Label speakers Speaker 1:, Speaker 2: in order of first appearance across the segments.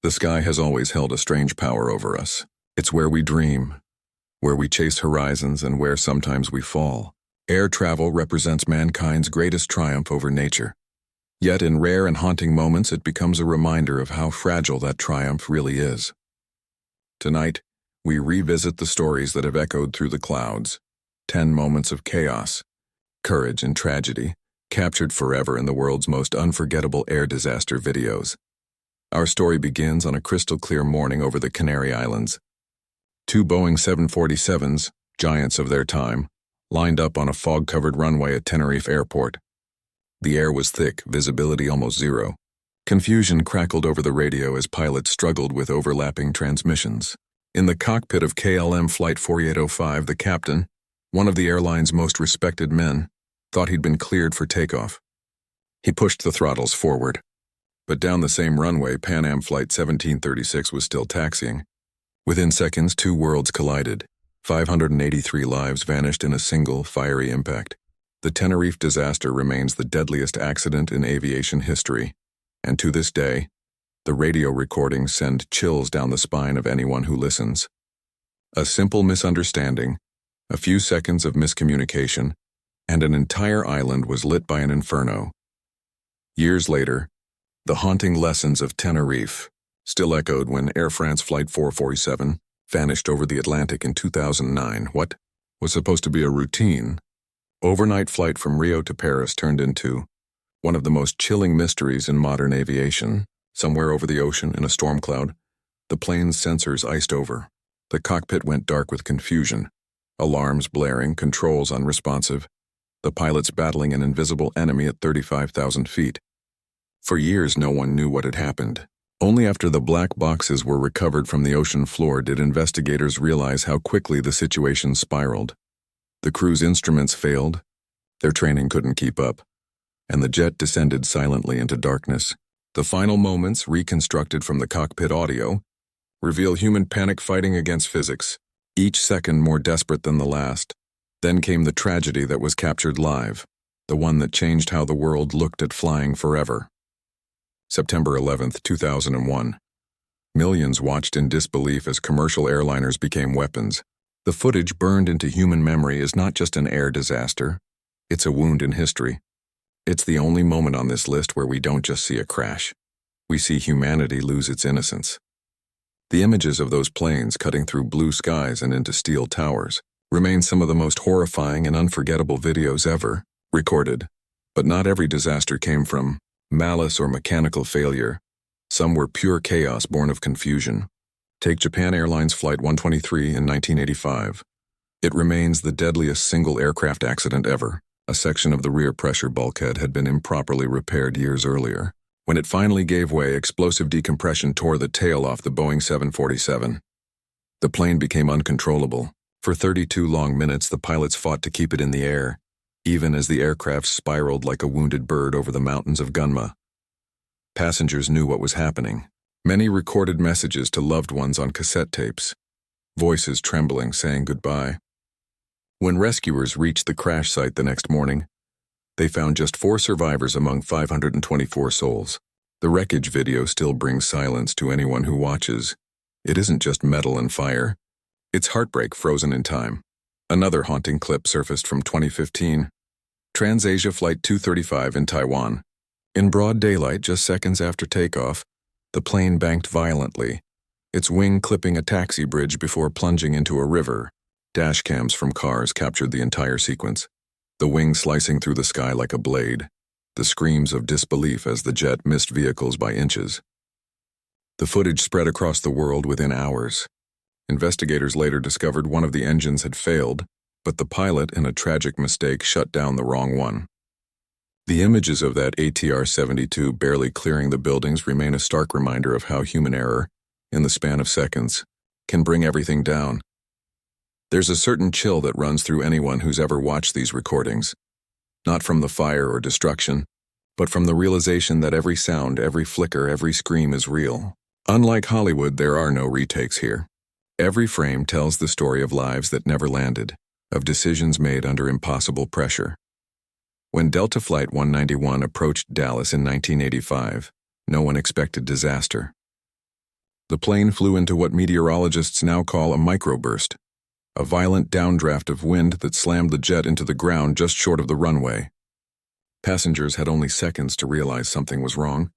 Speaker 1: The sky has always held a strange power over us. It's where we dream, where we chase horizons, and where sometimes we fall. Air travel represents mankind's greatest triumph over nature. Yet in rare and haunting moments, it becomes a reminder of how fragile that triumph really is. Tonight, we revisit the stories that have echoed through the clouds. 10 moments of chaos, courage, and tragedy, captured forever in the world's most unforgettable air disaster videos. Our story begins on a crystal-clear morning over the Canary Islands. 2 Boeing 747s, giants of their time, lined up on a fog-covered runway at Tenerife Airport. The air was thick, visibility almost zero. Confusion crackled over the radio as pilots struggled with overlapping transmissions. In the cockpit of KLM Flight 4805, the captain, one of the airline's most respected men, thought he'd been cleared for takeoff. He pushed the throttles forward. But down the same runway, Pan Am Flight 1736 was still taxiing. Within seconds, 2 worlds collided. 583 lives vanished in a single, fiery impact. The Tenerife disaster remains the deadliest accident in aviation history, and to this day, the radio recordings send chills down the spine of anyone who listens. A simple misunderstanding, a few seconds of miscommunication, and an entire island was lit by an inferno. Years later, the haunting lessons of Tenerife still echoed when Air France Flight 447 vanished over the Atlantic in 2009. What was supposed to be a routine overnight flight from Rio to Paris turned into one of the most chilling mysteries in modern aviation. Somewhere over the ocean in a storm cloud, the plane's sensors iced over. The cockpit went dark with confusion, alarms blaring, controls unresponsive, the pilots battling an invisible enemy at 35,000 feet. For years, no one knew what had happened. Only after the black boxes were recovered from the ocean floor did investigators realize how quickly the situation spiraled. The crew's instruments failed, their training couldn't keep up, and the jet descended silently into darkness. The final moments, reconstructed from the cockpit audio, reveal human panic fighting against physics, each second more desperate than the last. Then came the tragedy that was captured live, the one that changed how the world looked at flying forever. September 11, 2001. Millions watched in disbelief as commercial airliners became weapons. The footage burned into human memory is not just an air disaster, it's a wound in history. It's the only moment on this list where we don't just see a crash. We see humanity lose its innocence. The images of those planes cutting through blue skies and into steel towers remain some of the most horrifying and unforgettable videos ever recorded. But not every disaster came from malice or mechanical failure. Some were pure chaos born of confusion. Take Japan Airlines Flight 123 in 1985. It remains the deadliest single aircraft accident ever. A section of the rear pressure bulkhead had been improperly repaired years earlier. When it finally gave way, explosive decompression tore the tail off the Boeing 747. The plane became uncontrollable. For 32 long minutes, the pilots fought to keep it in the air, even as the aircraft spiraled like a wounded bird over the mountains of Gunma. Passengers knew what was happening. Many recorded messages to loved ones on cassette tapes, voices trembling saying goodbye. When rescuers reached the crash site the next morning, they found just 4 survivors among 524 souls. The wreckage video still brings silence to anyone who watches. It isn't just metal and fire. It's heartbreak frozen in time. Another haunting clip surfaced from 2015. TransAsia Flight 235 in Taiwan. In broad daylight, just seconds after takeoff, the plane banked violently, its wing clipping a taxi bridge before plunging into a river. Dashcams from cars captured the entire sequence, the wing slicing through the sky like a blade, the screams of disbelief as the jet missed vehicles by inches. The footage spread across the world within hours. Investigators later discovered one of the engines had failed, but the pilot, in a tragic mistake, shut down the wrong one. The images of that ATR-72 barely clearing the buildings remain a stark reminder of how human error, in the span of seconds, can bring everything down. There's a certain chill that runs through anyone who's ever watched these recordings, not from the fire or destruction, but from the realization that every sound, every flicker, every scream is real. Unlike Hollywood, there are no retakes here. Every frame tells the story of lives that never landed, of decisions made under impossible pressure. When Delta Flight 191 approached Dallas in 1985, no one expected disaster. The plane flew into what meteorologists now call a microburst, a violent downdraft of wind that slammed the jet into the ground just short of the runway. Passengers had only seconds to realize something was wrong.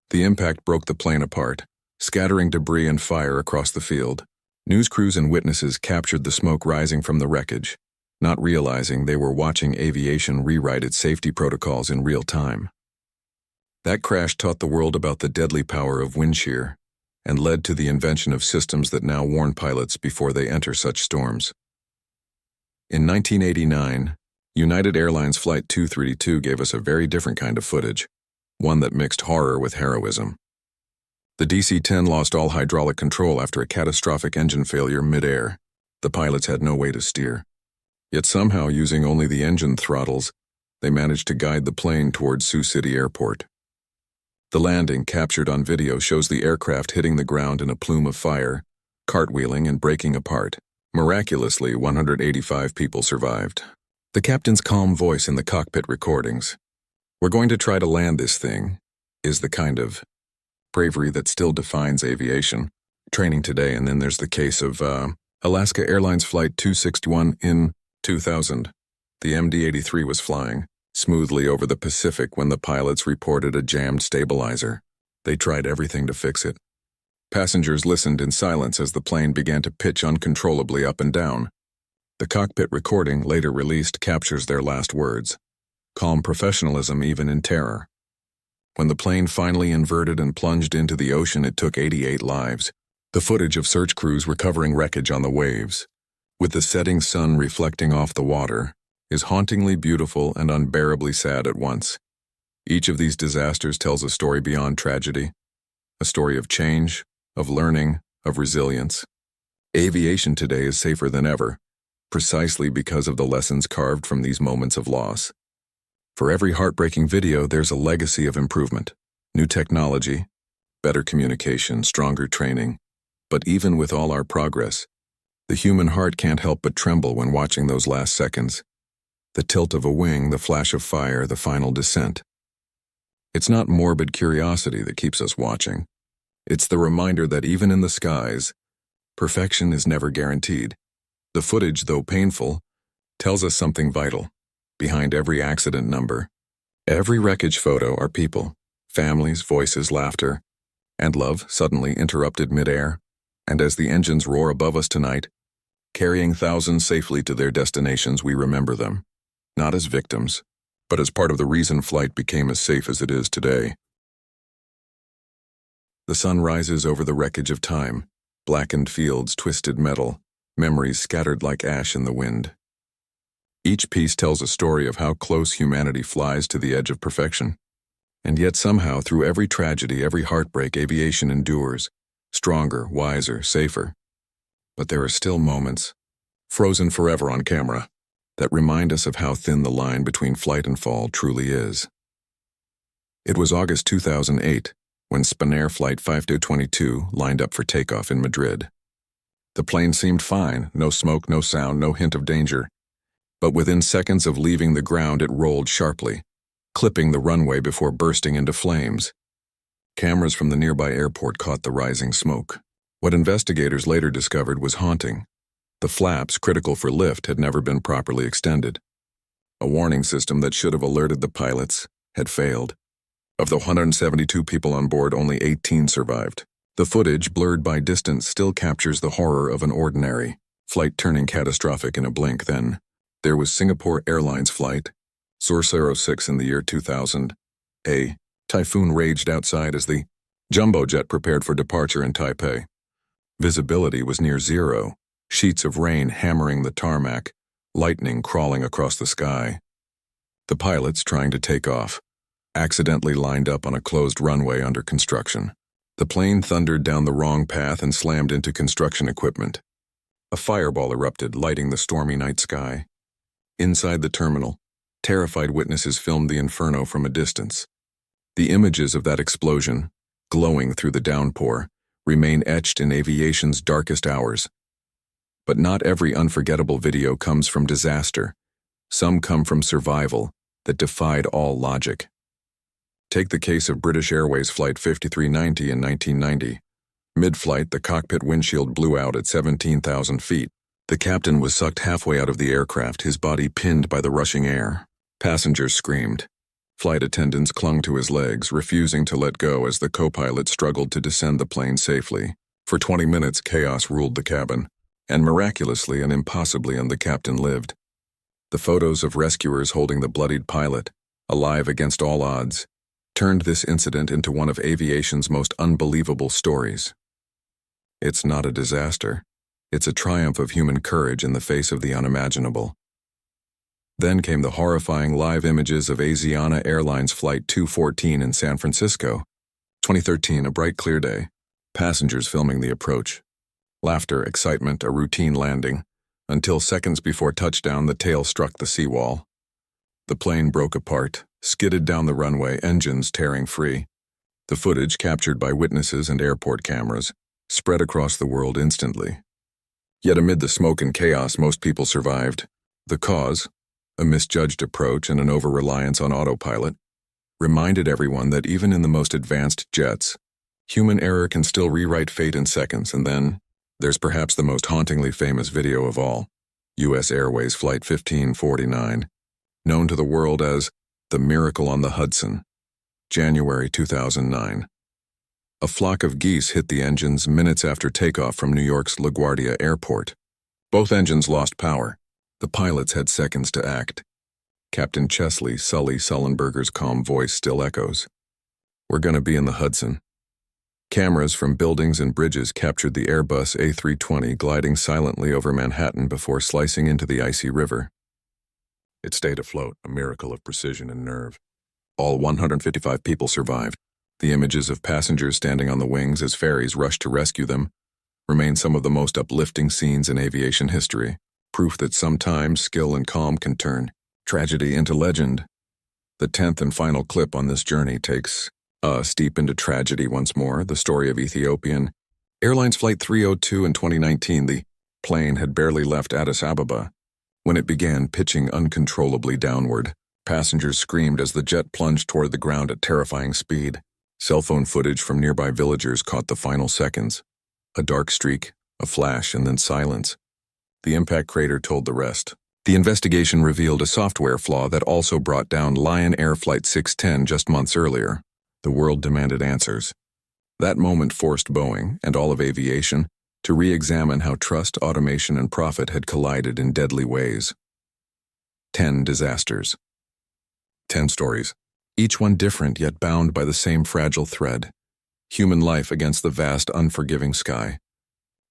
Speaker 1: The impact broke the plane apart, scattering debris and fire across the field. News crews and witnesses captured the smoke rising from the wreckage, not realizing they were watching aviation rewrite its safety protocols in real time. That crash taught the world about the deadly power of wind shear and led to the invention of systems that now warn pilots before they enter such storms. In 1989, United Airlines Flight 232 gave us a very different kind of footage, one that mixed horror with heroism. The DC-10 lost all hydraulic control after a catastrophic engine failure mid-air. The pilots had no way to steer. Yet somehow, using only the engine throttles, they managed to guide the plane towards Sioux City Airport. The landing, captured on video, shows the aircraft hitting the ground in a plume of fire, cartwheeling and breaking apart. Miraculously, 185 people survived. The captain's calm voice in the cockpit recordings, "We're going to try to land this thing," is the kind of bravery that still defines aviation. Training today. And then there's the case of Alaska Airlines Flight 261 in 2000. The MD-83 was flying smoothly over the Pacific when the pilots reported a jammed stabilizer. They tried everything to fix it. Passengers listened in silence as the plane began to pitch uncontrollably up and down. The cockpit recording, later released, captures their last words. Calm professionalism even in terror. When the plane finally inverted and plunged into the ocean, it took 88 lives. The footage of search crews recovering wreckage on the waves, with the setting sun reflecting off the water, is hauntingly beautiful and unbearably sad at once. Each of these disasters tells a story beyond tragedy, a story of change, of learning, of resilience. Aviation today is safer than ever, precisely because of the lessons carved from these moments of loss. For every heartbreaking video, there's a legacy of improvement, new technology, better communication, stronger training. But even with all our progress, the human heart can't help but tremble when watching those last seconds. The tilt of a wing, the flash of fire, the final descent. It's not morbid curiosity that keeps us watching. It's the reminder that even in the skies, perfection is never guaranteed. The footage, though painful, tells us something vital. Behind every accident number, every wreckage photo are people, families, voices, laughter, and love suddenly interrupted mid-air. And as the engines roar above us tonight, carrying thousands safely to their destinations, we remember them, not as victims, but as part of the reason flight became as safe as it is today. The sun rises over the wreckage of time, blackened fields, twisted metal, memories scattered like ash in the wind. Each piece tells a story of how close humanity flies to the edge of perfection. And yet somehow, through every tragedy, every heartbreak, aviation endures, stronger, wiser, safer. But there are still moments, frozen forever on camera, that remind us of how thin the line between flight and fall truly is. It was August 2008 when Spanair Flight 5222 lined up for takeoff in Madrid. The plane seemed fine, no smoke, no sound, no hint of danger. But within seconds of leaving the ground, it rolled sharply, clipping the runway before bursting into flames. Cameras from the nearby airport caught the rising smoke. What investigators later discovered was haunting. The flaps, critical for lift, had never been properly extended. A warning system that should have alerted the pilots had failed. Of the 172 people on board, only 18 survived. The footage, blurred by distance, still captures the horror of an ordinary flight turning catastrophic in a blink. Then there was Singapore Airlines Flight 006 in the year 2000. A typhoon raged outside as the jumbo jet prepared for departure in Taipei. Visibility was near zero, sheets of rain hammering the tarmac, lightning crawling across the sky. The pilots, trying to take off, accidentally lined up on a closed runway under construction. The plane thundered down the wrong path and slammed into construction equipment. A fireball erupted, lighting the stormy night sky. Inside the terminal, terrified witnesses filmed the inferno from a distance. The images of that explosion, glowing through the downpour, remain etched in aviation's darkest hours. But not every unforgettable video comes from disaster. Some come from survival that defied all logic. Take the case of British Airways Flight 5390 in 1990. Mid-flight, the cockpit windshield blew out at 17,000 feet. The captain was sucked halfway out of the aircraft, his body pinned by the rushing air. Passengers screamed. Flight attendants clung to his legs, refusing to let go as the co-pilot struggled to descend the plane safely. For 20 minutes, chaos ruled the cabin, and miraculously and impossibly the captain lived. The photos of rescuers holding the bloodied pilot, alive against all odds, turned this incident into one of aviation's most unbelievable stories. It's not a disaster. It's a triumph of human courage in the face of the unimaginable. Then came the horrifying live images of Asiana Airlines Flight 214 in San Francisco. 2013, a bright, clear day. Passengers filming the approach. Laughter, excitement, a routine landing, until seconds before touchdown the tail struck the seawall. The plane broke apart, skidded down the runway, engines tearing free. The footage, captured by witnesses and airport cameras, spread across the world instantly. Yet amid the smoke and chaos, most people survived. The cause, a misjudged approach and an over-reliance on autopilot, reminded everyone that even in the most advanced jets, human error can still rewrite fate in seconds. And then, there's perhaps the most hauntingly famous video of all, U.S. Airways Flight 1549, known to the world as the Miracle on the Hudson, January 2009. A flock of geese hit the engines minutes after takeoff from New York's LaGuardia Airport. Both engines lost power. The pilots had seconds to act. Captain Chesley Sully Sullenberger's calm voice still echoes. "We're gonna be in the Hudson." Cameras from buildings and bridges captured the Airbus A320 gliding silently over Manhattan before slicing into the icy river. It stayed afloat, a miracle of precision and nerve. All 155 people survived. The images of passengers standing on the wings as ferries rushed to rescue them remain some of the most uplifting scenes in aviation history, proof that sometimes skill and calm can turn tragedy into legend. The 10th and final clip on this journey takes us deep into tragedy once more, the story of Ethiopian Airlines Flight 302 in 2019. The plane had barely left Addis Ababa when it began pitching uncontrollably downward. Passengers screamed as the jet plunged toward the ground at terrifying speed. Cell phone footage from nearby villagers caught the final seconds. A dark streak, a flash, and then silence. The impact crater told the rest. The investigation revealed a software flaw that also brought down Lion Air Flight 610 just months earlier. The world demanded answers. That moment forced Boeing, and all of aviation, to re-examine how trust, automation, and profit had collided in deadly ways. 10 disasters. 10 stories, each one different yet bound by the same fragile thread. Human life against the vast, unforgiving sky.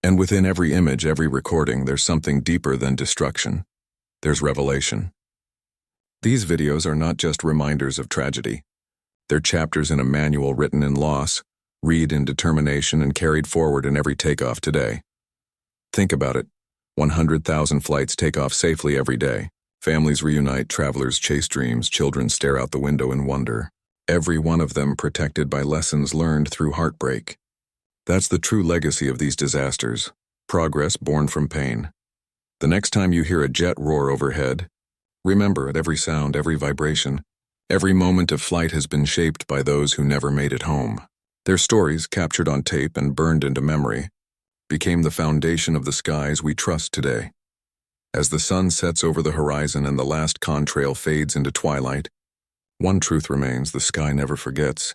Speaker 1: And within every image, every recording, there's something deeper than destruction. There's revelation. These videos are not just reminders of tragedy. They're chapters in a manual written in loss, read in determination, and carried forward in every takeoff today. Think about it. 100,000 flights take off safely every day. Families reunite, travelers chase dreams, children stare out the window in wonder. Every one of them protected by lessons learned through heartbreak. That's the true legacy of these disasters. Progress born from pain. The next time you hear a jet roar overhead, remember at every sound, every vibration, every moment of flight has been shaped by those who never made it home. Their stories, captured on tape and burned into memory, became the foundation of the skies we trust today. As the sun sets over the horizon and the last contrail fades into twilight, one truth remains: the sky never forgets.